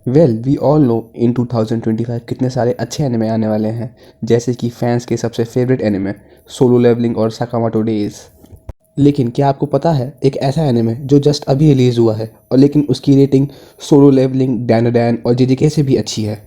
Well we all know in 2025 कितने सारे अच्छे एनिमे आने वाले हैं, जैसे कि फैंस के सबसे फेवरेट एनिमे सोलो लेवलिंग और साकामाटो डेज। लेकिन क्या आपको पता है एक ऐसा एनिमे जो जस्ट अभी रिलीज़ हुआ है और लेकिन उसकी रेटिंग सोलो लेवलिंग, डैन और जेजेके से भी अच्छी है।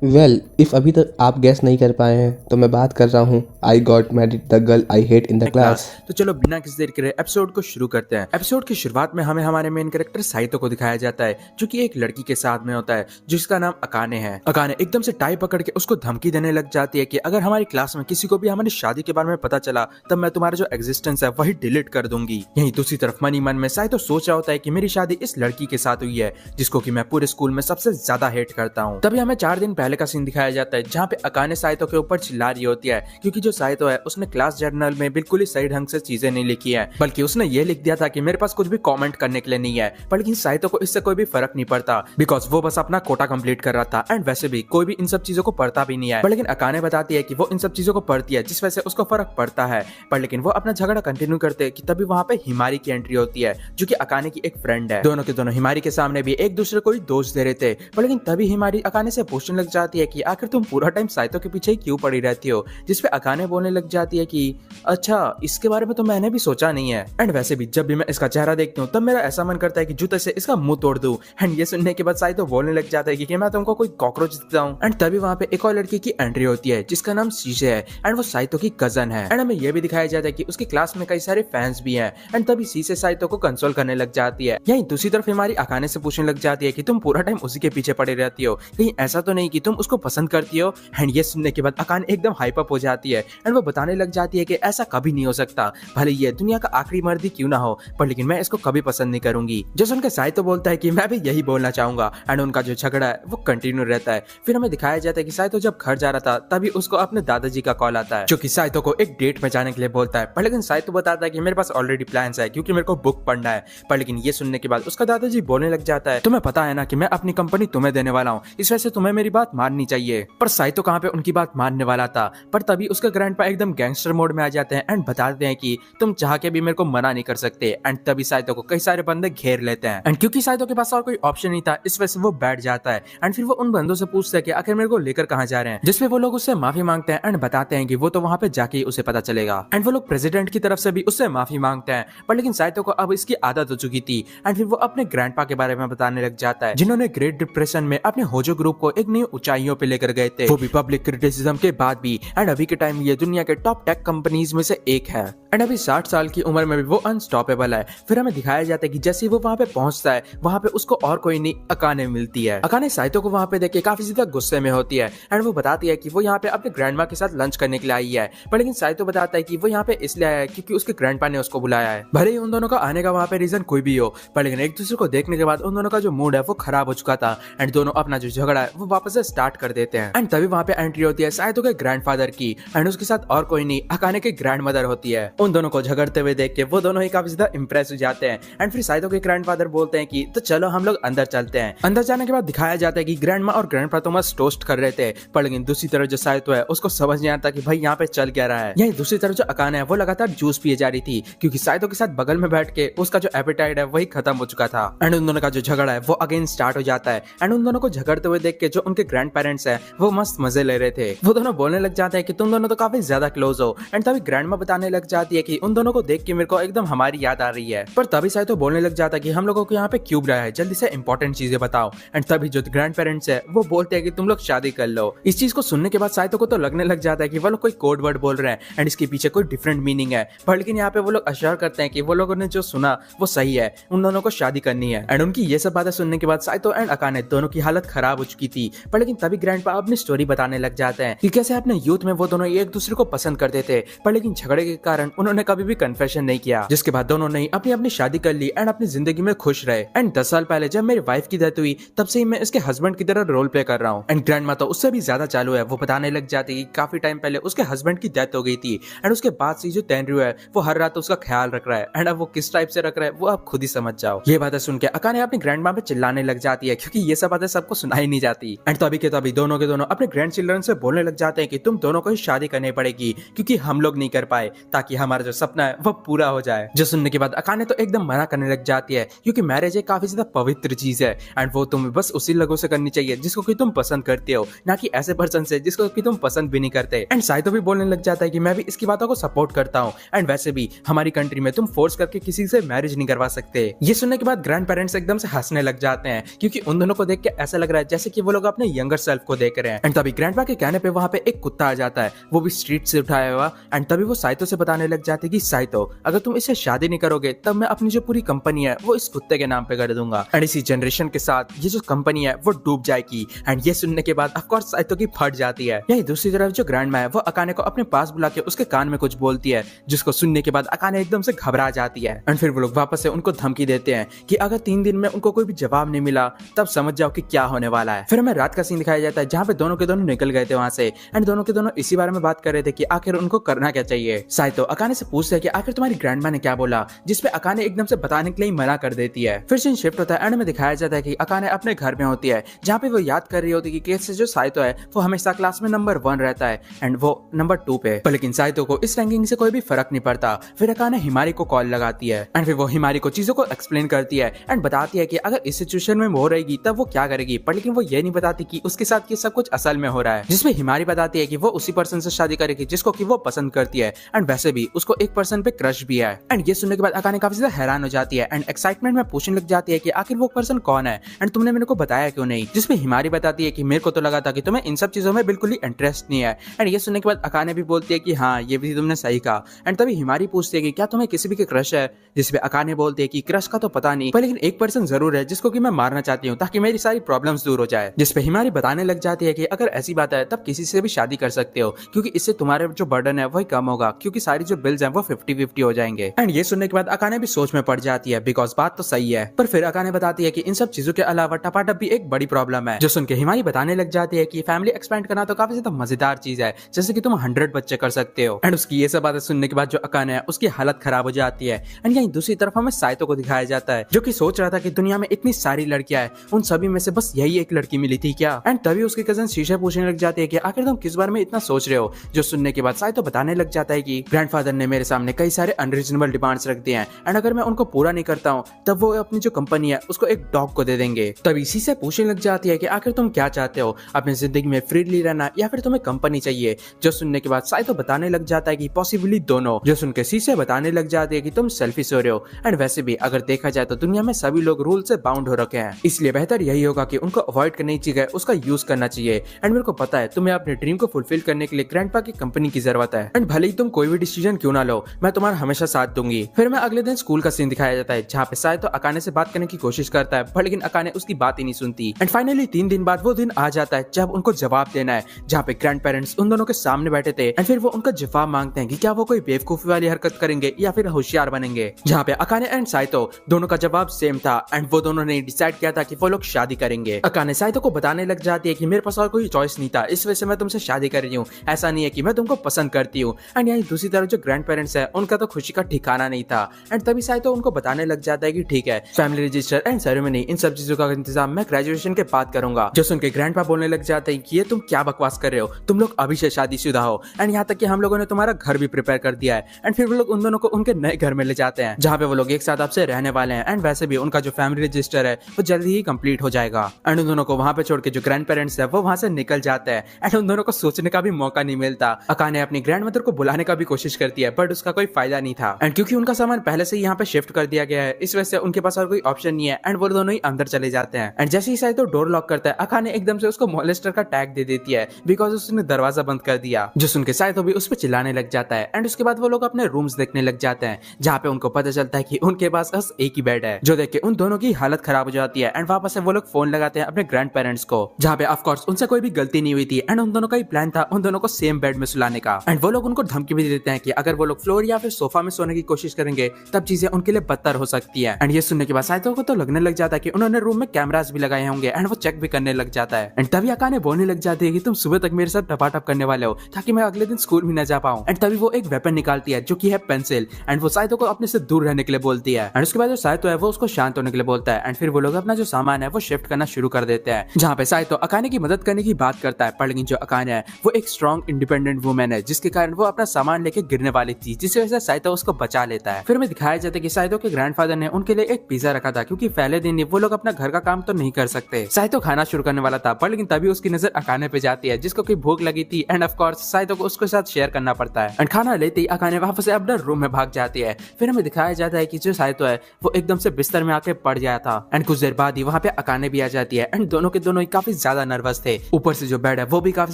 वेल इफ़ अभी तक आप गैस नहीं कर पाए हैं तो मैं बात कर रहा हूँ I got married the girl I hate in the class. तो चलो बिना किसी देर के एपिसोड को शुरू करते हैं। एपिसोड की शुरुआत में हमें हमारे मेन कैरेक्टर साइतो को दिखाया जाता है, जो कि एक लड़की के साथ में होता है जिसका नाम अकाने है। अकाने एकदम से टाई पकड़ के उसको धमकी देने लग जाती है कि अगर हमारी क्लास में किसी को भी हमारी शादी के बारे में पता चला तब मैं तुम्हारा जो एग्जिस्टेंस है वही डिलीट कर दूंगी। यहीं दूसरी तरफ मन ही मन में साइतो सोच रहा होता है कि मेरी शादी इस लड़की के साथ हुई है जिसको कि मैं पूरे स्कूल में सबसे ज्यादा हेट करता हूँ। तभी हमें 4 दिन पहले का सीन दिखाया जाता है जहाँ पे अकाने साइतो के ऊपर चिल्ला रही होती है, क्योंकि जो साइतो है उसने क्लास जर्नल में बिल्कुल ही सही ढंग से चीजें नहीं लिखी है, बल्कि उसने ये लिख दिया था कि मेरे पास कुछ भी कमेंट करने के लिए नहीं है। पर लेकिन साइतो को इससे कोई भी फर्क नहीं पड़ता, बिकॉज वो बस अपना कोटा कंप्लीट कर रहा था एंड वैसे भी कोई भी इन सब चीजों को पढ़ता भी नहीं है। पर लेकिन अकाने बताती है कि वो इन सब चीजों को पढ़ती है जिस वजह से उसको फर्क पड़ता है। पर लेकिन वो अपना झगड़ा कंटिन्यू करते हैं कि तभी वहां पे हिमारी की एंट्री होती है, जो कि अकाने की एक फ्रेंड है। दोनों के दोनों हिमारी के सामने भी एक दूसरे को ही दोष दे रहे थे। पर लेकिन तभी हिमारी अकाने से पूछने लग जाती है कि आखिर तुम पूरा टाइम साइतो के पीछे ही क्यों पड़ी रहती हो, जिसपे अकाने बोलने लग जाती है कि अच्छा इसके बारे में तो मैंने भी सोचा नहीं है, एंड वैसे भी जब भी मैं इसका चेहरा देखती हूँ तब मेरा ऐसा मन करता है कि जूते से इसका मुंह तोड़ दूं। एंड ये सुनने के बाद साइतो बोलने लग जाता है कि मैं तुमको कोई कॉकरोच देता हूँ। एंड तभी वहाँ पे एक और लड़की की एंट्री होती है जिसका नाम शीशे है एंड वो साइतो की कजन है। एंड हमें ये भी दिखाया जाता है कि उसकी क्लास में कई सारे फैंस भी हैं। एंड तभी शीशे साइतो को कंसोल करने लग जाती है। यहीं दूसरी तरफ हमारी अकाने से पूछने लग जाती है कि तुम पूरा टाइम उसी के पीछे पड़े रहती हो, कहीं ऐसा तो नहीं कि तुम उसको पसंद करती हो। एंड ये सुनने के बाद अकाने एकदम हाइप अप हो जाती है एंड वो बताने लग जाती है कि ऐसा कभी नहीं हो सकता, भले ये दुनिया का आखिरी मर्द ही क्यों ना हो, पर लेकिन मैं इसको कभी पसंद नहीं करूंगी। जो सुनकर साइतो बोलता है कि मैं भी यही बोलना चाहूंगा। एंड उनका जो झगड़ा है वो कंटिन्यू रहता है। फिर हमें दिखाया जाता है कि साइतो जब घर जा रहा था तभी उसको अपने दादाजी का कॉल आता है, जो कि साइतो को एक डेट में जाने के लिए बोलता है। पर लेकिन साइतो बताता है कि मेरे पास ऑलरेडी प्लान्स है क्योंकि मेरे को बुक पढ़ना है। पर लेकिन ये सुनने के बाद उसका दादाजी बोलने लग जाता है तुम्हें पता है ना कि मैं अपनी कंपनी तुम्हें देने वाला हूँ, इस वजह से तुम्हें मेरी बात माननी चाहिए। पर साइतो कहाँ पे उनकी बात मानने वाला था। पर तभी उसका ग्रैंडपा एकदम गैंगस्टर मोड में आ जाते हैं एंड बताते हैं कि तुम चाह के भी मेरे को मना नहीं कर सकते। एंड तभी साइतो को कई सारे बंदे घेर लेते हैं एंड क्योंकि साइतो के पास और कोई ऑप्शन नहीं था इस वजह से वो बैठ जाता है। एंड फिर वो उन बंदों से पूछता है कि आखिर मेरे को लेकर कहाँ जा रहे हैं, जिसपे वो लोग उससे माफी मांगते हैं एंड बताते हैं कि वो तो वहाँ पे जाके ही उसे पता चलेगा। एंड वो लोग प्रेसिडेंट की तरफ से भी उससे माफी मांगते हैं। पर लेकिन साइतो को अब इसकी आदत हो चुकी थी। एंड फिर वो अपने ग्रैंडपा के बारे में बताने लग जाता है, जिन्होंने ग्रेट डिप्रेशन में अपने होजो ग्रुप को एक नई ऊंचाइयों पे लेकर गए थे, वो भी पब्लिक क्रिटिसिज्म के बाद भी। एंड अभी के टाइम ये दुनिया के टॉप टेक कंपनीज में से एक है एंड अभी 60 साल की उम्र में भी वो अनस्टॉपेबल है। फिर हमें दिखाया जाता है कि जैसे वो वहाँ पे पहुंचता है वहाँ पे उसको और कोई नहीं अकाने मिलती है। अकाने साइतो को वहाँ पे देख के काफी ज्यादा गुस्से में होती है एंड वो बताती है कि वो यहाँ पे अपने ग्रैंडमा के साथ लंच करने के लिए आई है। पर लेकिन साइतो बताता है कि वो यहाँ पे इसलिए आया है क्योंकि उसके ग्रैंडपा ने उसको बुलाया है। भले ही उन दोनों का आने का वहाँ पे रीजन कोई भी हो, पर लेकिन एक दूसरे को देखने के बाद उन दोनों का जो मूड है वो खराब हो चुका था एंड दोनों अपना जो झगड़ा है वो वापस से स्टार्ट कर देते हैं। एंड तभी वहाँ पे एंट्री होती है साइतो के ग्रैंडफादर की एंड उसके साथ और कोई नहीं अकाने के ग्रैंड मदर होती है। उन दोनों को झगड़ते हुए देख के वो दोनों ही काफी ज्यादा इंप्रेस हो जाते हैं। एंड फिर साइतो के ग्रैंडफादर बोलते हैं कि तो चलो हम लोग अंदर चलते हैं। अंदर जाने के बाद दिखाया जाता है कि ग्रैंडमा और ग्रैंडपा तो मस्त टोस्ट कर रहे थे, पर लेकिन दूसरी तरफ जो साइतो है उसको समझ नहीं आता कि भाई यहाँ पे चल क्या रहा है। यही दूसरी तरफ जो अकाने है वो लगातार जूस पिए जा रही थी क्योंकि साइतो के साथ बगल में बैठ के उसका जो एपेटाइट है वही खत्म हो चुका था। एंड उन दोनों का जो झगड़ा है वो अगेन स्टार्ट हो जाता है। एंड उन दोनों को झगड़ते हुए देख के जो उनके ग्रैंड पेरेंट्स है वो मस्त मजे ले रहे थे। वो दोनों बोलने लग जाते हैं कि तुम दोनों तो काफी ज्यादा क्लोज हो। एंड तभी ग्रैंडमा बताने लग जाती है कि उन दोनों को देख के मेरे को एकदम हमारी याद आ रही है। पर तभी साइतो बोलने लग जाता है कि हम लोगों को यहाँ पे क्यों बुलाया है, जल्दी से इंपॉर्टेंट चीजें बताओ। एंड तभी जो ग्रैंड पेरेंट्स है वो बोलते हैं कि तुम लोग शादी कर लो। इस चीज को सुनने के बाद साइतो को तो लगने लग जाता है कि वो लोग कोई कोड वर्ड बोल रहे हैं एंड इसके पीछे कोई डिफरेंट मीनिंग है। पर लेकिन यहाँ पे वो लोग अश्योर करते हैं कि वो लोगों ने जो सुना वो सही है, उन दोनों को शादी करनी है। एंड उनकी ये सब बातें सुनने के बाद साइतो एंड अकाने दोनों की हालत खराब हो चुकी थी। पर लेकिन तभी ग्रैंडपा अपनी स्टोरी बताने लग जाते हैं कि कैसे अपने यूथ में वो दोनों एक दूसरे को पसंद करते थे, पर लेकिन झगड़े के कारण उन्होंने कभी भी कन्फेशन नहीं किया, जिसके बाद दोनों ने अपनी अपनी शादी कर ली एंड अपनी जिंदगी में खुश रहे। एंड 10 साल पहले जब मेरी वाइफ की डेथ हुई तब से ही मैं इसके हस्बैंड की तरह रोल प्ले कर रहा हूँ। एंड ग्रैंडमा तो उससे भी ज्यादा चालू है, वो बताने लग जाती है कि काफी टाइम पहले उसके हस्बैंड की डेथ हो गई थी एंड उसके बाद से जो तेनरु है वो हर रात उसका ख्याल रख रहा है। एंड अब वो किस टाइप से रख रहा है वो आप खुद ही समझ जाओ। ये बातें सुन के अकाने अपनी ग्रैंडमा पे चिल्लाने लग जाती है क्योंकि ये सब बातें सबको सुनाई नहीं जाती। एंड तो अभी के तभी दोनों के दोनों अपने ग्रैंड चिल्ड्रन से बोलने लग जाते हैं कि तुम दोनों को ही शादी करनी पड़ेगी क्योंकि हम लोग नहीं कर पाए, ताकि हमारा जो सपना है वो पूरा हो जाए। जो सुनने के बाद अकाने तो एकदम मना करने लग जाती है क्योंकि मैरिज एक काफी ज्यादा पवित्र चीज है एंड वो तुम्हें बस उसी लोगों से करनी चाहिए जिसको कि तुम पसंद करते हो, ना कि ऐसे पर्सन से जिसको कि तुम पसंद भी नहीं करते। एंड साइतो भी बोलने लग जाता है कि मैं भी इसकी बातों को सपोर्ट करता हूँ एंड वैसे भी हमारी कंट्री में तुम फोर्स करके किसी से मैरिज नहीं करवा सकते। ये सुनने के बाद ग्रैंड पेरेंट्स एकदम से हंसने लग जाते हैं क्योंकि उन दोनों को देख के ऐसा लग रहा है जैसे कि वो लोग अपने यंगर सेल्फ को देख रहे हैं। एंड तभी ग्रैंडपा के कहने पे वहां पे एक कुत्ता आ जाता है, वो भी स्ट्रीट से उठाया हुआ। एंड तभी वो साइतो से बताने लग जाते हैं कि साइतो, अगर तुम इससे शादी नहीं करोगे तब मैं अपनी जो पूरी कंपनी है वो इस कुत्ते के नाम पे कर दूंगा एंड इसी जनरेशन के साथ ये जो कंपनी है वो डूब जाएगी। एंड ये सुनने के बाद ऑफकोर्स साइतो की फट जाती है। यही दूसरी तरफ जो ग्रैंडमा है वो अकाने को अपने पास बुला के उसके कान में कुछ बोलती है, जिसको सुनने के बाद अकाने एकदम से घबरा जाती है। एंड फिर वो लोग वापस से उनको धमकी देते हैं कि अगर 3 दिन में उनको कोई भी जवाब नहीं मिला तब समझ जाओ कि क्या होने वाला है। फिर हमें रात का सीन दिखाया जाता है जहाँ पे दोनों के दोनों निकल गए थे वहां से एंड दोनों के दोनों इसी बारे में बात कर रहे थे कि आखिर उनको करना क्या चाहिए। साइतो अकाने से पूछते हैं कि आखिर तुम्हारी ग्रैंडमा ने क्या बोला, जिसपे अकाने एकदम से बताने के लिए मना कर देती है। फिर सीन शिफ्ट होता है एंड में दिखाया जाता है कि अकाने अपने घर में होती है जहाँ पे वो याद कर रही होती है कि कैसे जो साइतो है वो हमेशा क्लास में नंबर 1 रहता है एंड वो नंबर 2 पे, पर लेकिन साइतो को इस रैंकिंग से कोई भी फर्क नहीं पड़ता। फिर अकाने हिमारी को कॉल लगाती है एंड फिर वो हिमारी को चीजों को एक्सप्लेन करती है एंड बताती है कि अगर इस सिचुएशन में वो रहेगी तब वो क्या करेगी, पर लेकिन वो ये नहीं बताती कि उसके साथ ये सब कुछ असल में हो रहा है। जिसमें हिमारी बताती है कि वो उसी पर्सन से शादी करेगी जिसको कि वो पसंद करती है एंड वैसे भी उसको एक पर्सन पे क्रश भी है। एंड ये सुनने के बाद अकाने काफी ज्यादा हैरान हो जाती है एंड एक्साइटमेंट में पूछने लग जाती है कि आखिर वो पर्सन कौन है एंड तुमने मेरे को बताया क्यों नहीं। जिसमें हिमारी बताती है कि मेरे को तो लगा था कि तुम्हें इन सब चीजों में बिल्कुल ही इंटरेस्ट नहीं है। एंड ये सुनने के बाद अकाने भी बोलती है कि हाँ ये भी तुमने सही कहा। एंड तभी हिमारी पूछती है कि क्या तुम्हें किसी भी के क्रश है, जिसपे अकाने बोलती है कि क्रश का तो पता नहीं, पर लेकिन एक पर्सन जरूर है जिसको कि मैं मारना चाहती हूँ ताकि मेरी सारी प्रॉब्लम्स दूर हो जाए। जिसपे हिमारी बताने लग जाती है कि अगर ऐसी बात है तब किसी से भी शादी कर सकते हो क्योंकि इससे तुम्हारे जो बर्डन है वही कम होगा क्योंकि सारी जो बिल्स हैं वो 50-50 हो जाएंगे। एंड ये सुनने के बाद अकाने भी सोच में पड़ जाती है बिकॉज बात तो सही है, पर फिर अकाने बताती है कि इन सब चीजों के अलावा टपाटप भी एक बड़ी प्रॉब्लम है। जो सुन के हिमारी बताने लग जाती है कि फैमिली एक्सपेंड करना तो काफी ज्यादा मजेदार चीज है, जैसे कि तुम 100 बच्चे कर सकते हो। एंड उसकी ये सब बातें सुनने के बाद जो अकाने है उसकी हालत खराब हो जाती है। एंड यहीं दूसरी तरफ हमें साइतो को दिखाया जाता है जो कि सोच रहा था कि दुनिया में इतनी सारी लड़कियां हैं, उन सभी में से बस यही एक लड़की मिली थी क्या। एंड तभी उसके कजन शीशा पूछने लग जाती है कि आखिर तुम किस बारे में इतना सोच रहे हो। जो सुनने के बाद साइतो बताने लग जाता है कि ग्रैंडफादर ने मेरे सामने कई सारे अनरीजनेबल डिमांड्स रख दिए हैं एंड अगर मैं उनको पूरा नहीं करता हूँ तब वो अपनी जो कंपनी है उसको एक डॉग को दे देंगे। तभी शीशा पूछने लग जाती है कि आखिर तुम क्या चाहते हो, अपनी जिंदगी में फ्रीली रहना या फिर तुम्हें कंपनी चाहिए। जो सुनने के बाद साइतो बताने लग जाता है कि पॉसिबली दोनों। जो सुन के शीशा बताने लग जाती है कि तुम सेल्फिश हो रहे हो एंड वैसे भी अगर देखा जाए तो दुनिया में सभी लोग रूल से बाउंड हो रखे हैं, इसलिए बेहतर यही होगा कि उनको अवॉइड करनी चाहिए, उसका यूज करना चाहिए। एंड मेरे को पता है तुम्हें अपने ड्रीम को फुलफिल करने के लिए ग्रैंडपा की कंपनी की जरूरत है एंड भले ही तुम कोई भी डिसीजन क्यों ना लो मैं तुम्हारा हमेशा साथ दूंगी। फिर मैं अगले दिन स्कूल का सीन दिखाया जाता है जहाँ पे साइतो अकाने से बात करने की कोशिश करता है पर लेकिन अकाने उसकी बात ही नहीं सुनती। एंड फाइनली 3 दिन बाद वो दिन आ जाता है जब उनको जवाब देना है, जहाँ पे ग्रैंड पेरेंट्स उन दोनों के सामने बैठे थे एंड फिर वो उनका जवाब मांगते हैं कि क्या वो कोई बेवकूफी वाली हरकत करेंगे या फिर होशियार बनेंगे। जहाँ पे अकाने एंड साइतो दोनों का जवाब सेम था एंड वो दोनों ने डिसाइड किया था कि वो लोग शादी करेंगे। अकाने साइतो को बताने लग जाती है कि मेरे पास और कोई चॉइस नहीं था, इस वजह से मैं तुमसे शादी कर रही हूँ, ऐसा नहीं है कि मैं तुमको पसंद करती हूँ। एंड यही दूसरी तरफ जो ग्रैंड पेरेंट्स है उनका तो खुशी का ठिकाना नहीं था। एंड तभी साइतो उनको बताने लग जाता है कि ठीक है फैमिली रजिस्टर एंड सेरेमनी इन सब चीजों का इंतजाम मैं ग्रेजुएशन के बाद करूंगा। जो सुन के ग्रैंडपा बोलने लग जाते हैं कि ये तुम क्या बकवास कर रहे हो, तुम लोग अभी से शादीशुदा हो एंड यहाँ तक कि हम लोगों ने तुम्हारा घर भी प्रिपेयर कर दिया है। एंड फिर वो लोग उन दोनों को उनके नए घर में ले जाते हैं जहाँ पे वो लोग एक साथ आपसे रहने वाले हैं एंड वैसे भी उनका जो फैमिली रजिस्टर है वो जल्दी ही कंप्लीट हो जाएगा। एंड उन दोनों को वहाँ पे छोड़ के जो ग्रैंड पेरेंट्स है वो वहाँ से निकल जाते हैं एंड उन दोनों को सोचने का भी मौका नहीं मिलता। अकाने अपनी ग्रैंड मदर को बुलाने का भी कोशिश करती है बट उसका कोई फायदा नहीं था एंड क्योंकि उनका सामान पहले से ही यहाँ पे शिफ्ट कर दिया गया है इस वजह से उनके पास और कोई ऑप्शन नहीं है एंड वो दोनों ही अंदर चले जाते हैं। एंड जैसे ही साइतो डोर लॉक करता है अकाने एकदम से उसको मॉलेस्टर का टैग दे देती है बिकॉज उसने दरवाजा बंद कर दिया। जो सुन के साइतो भी उस पर चिल्लाने लग जाता है एंड उसके बाद वो लोग अपने रूम्स देखने लग जाते हैं जहाँ पे उनको पता चलता है कि उनके पास बस एक ही बेड है। जो देख के उन दोनों की हालत खराब हो जाती है एंड वापस से वो लोग फोन लगाते हैं अपने ग्रैंड पेरेंट्स को जहाँ पे ऑफ कोर्स उनसे कोई भी गलती नहीं हुई थी एंड उन दोनों का ही प्लान था उन दोनों को सेम बेड में सुलाने का। एंड वो लोग उनको धमकी भी देते हैं कि अगर वो लोग फ्लोर या फिर सोफा में सोने की कोशिश करेंगे तब चीजें उनके लिए बदतर हो सकती है। एंड ये सुनने के बाद साइतो को तो लगने लग जाता है कि उन्होंने रूम में कैमरास भी लगाए होंगे एंड वो चेक भी करने लग जाता है। एंड तभी अकाने बोलने लग जाती है कि तुम सुबह तक मेरे साथ टपाटप करने वाले हो ताकि मैं अगले दिन स्कूल भी न जा पाऊं। एंड तभी वो एक वेपन निकालती है जो कि है पेंसिल एंड वो साइतो को अपने से दूर रहने के लिए बोलती है। एंड उसके बाद जो साइतो है वो उसको शांत होने के लिए बोलता है एंड फिर वो लोग अपना जो सामान है वो शिफ्ट करना शुरू कर देते हैं जहाँ पे साइतो साइतो अकाने की मदद करने की बात करता है, पर लेकिन जो अकाने है वो एक स्ट्रॉन्ग इंडिपेंडेंट वुमेन है, जिसके कारण वो अपना सामान लेके गिरने वाली थी, जिसकी वजह से साइतो उसको बचा लेता है। फिर हमें दिखाया जाता है कि साइतो के ग्रैंडफादर ने उनके लिए एक पिज्जा रखा था, क्योंकि पहले दिन ही वो लोग अपना घर का काम तो नहीं कर सकते। साइतो खाना शुरू करने वाला था, पर लेकिन तभी उसकी नजर अकाने पे जाती है, जिसको कोई भूख लगी थी, एंड ऑफ कोर्स साइतो को उसके साथ शेयर करना पड़ता है। एंड खाना लेते ही अकाने वापस से अपने रूम में भाग जाती है। फिर हमें दिखाया जाता है कि जो साइतो है वो एकदम से बिस्तर में आके पड़ गया था, एंड कुछ देर बाद ही वहाँ पे अकाने भी आ जाती है, एंड दोनों के दोनों ही काफी ज्यादा नर्वस थे। ऊपर से जो बेड है वो भी काफी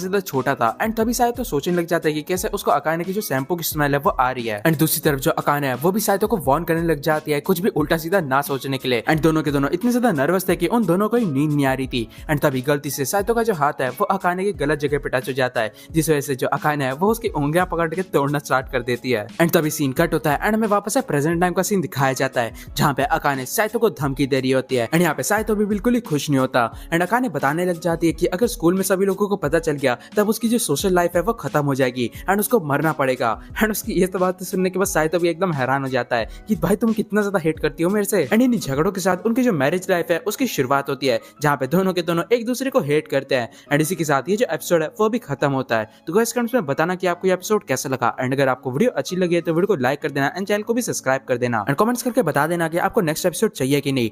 ज्यादा छोटा था, एंड तभी साइतो सोचने लग जाता है कि कैसे उसको अकाने की जो शैम्पू की स्मेल है वो आ रही है। एंड दूसरी तरफ जो अकाने है वो भी साइतो को वार्न करने लग जाती है कुछ भी उल्टा सीधा ना सोचने के लिए। एंड दोनों के दोनों इतने ज्यादा नर्वस थे कि उन दोनों को ही नींद नहीं आ रही थी। एंड तभी गलती से साइतो का जो हाथ है वो अकाने की गलत जगह पे टच हो जाता है, जिस वजह से जो अकाने है वो उसकी उंगलियां पकड़ के तोड़ना स्टार्ट कर देती है। एंड तभी सीन कट होता है, एंड हमें वापस से प्रेजेंट टाइम का सीन दिखाया जाता है, जहाँ पे अकाने साइतो को धमकी दे रही होती है। एंड यहाँ पे साइतो भी बिल्कुल ही खुश नहीं होता, एंड अकाने बताने लग जाती है कि अगर स्कूल में सभी लोगों को पता चल गया तब उसकी जो सोशल लाइफ है वो खत्म हो जाएगी, एंड उसको मरना पड़ेगा। एंड उसकी ये तो बात सुनने के बाद साइतो भी एकदम हैरान हो जाता है कि भाई तुम कितना ज्यादा हेट करती हो मेरे से। एंड इन झगड़ों के साथ उनकी जो मैरिज लाइफ है उसकी शुरुआत होती है, जहाँ पे दोनों के दोनों एक दूसरे को हेट करते हैं। एंड इसी के साथ ये जो एपिसोड है वो भी खत्म होता है। तो गाइस कमेंट्स में बताना कि आपको ये एपिसोड कैसा लगा, एंड अगर आपको वीडियो अच्छी लगी है तो वीडियो को लाइक कर देना, एंड चैनल को भी सब्सक्राइब कर देना, एंड कमेंट्स करके बता देना कि आपको नेक्स्ट एपिसोड चाहिए कि नहीं।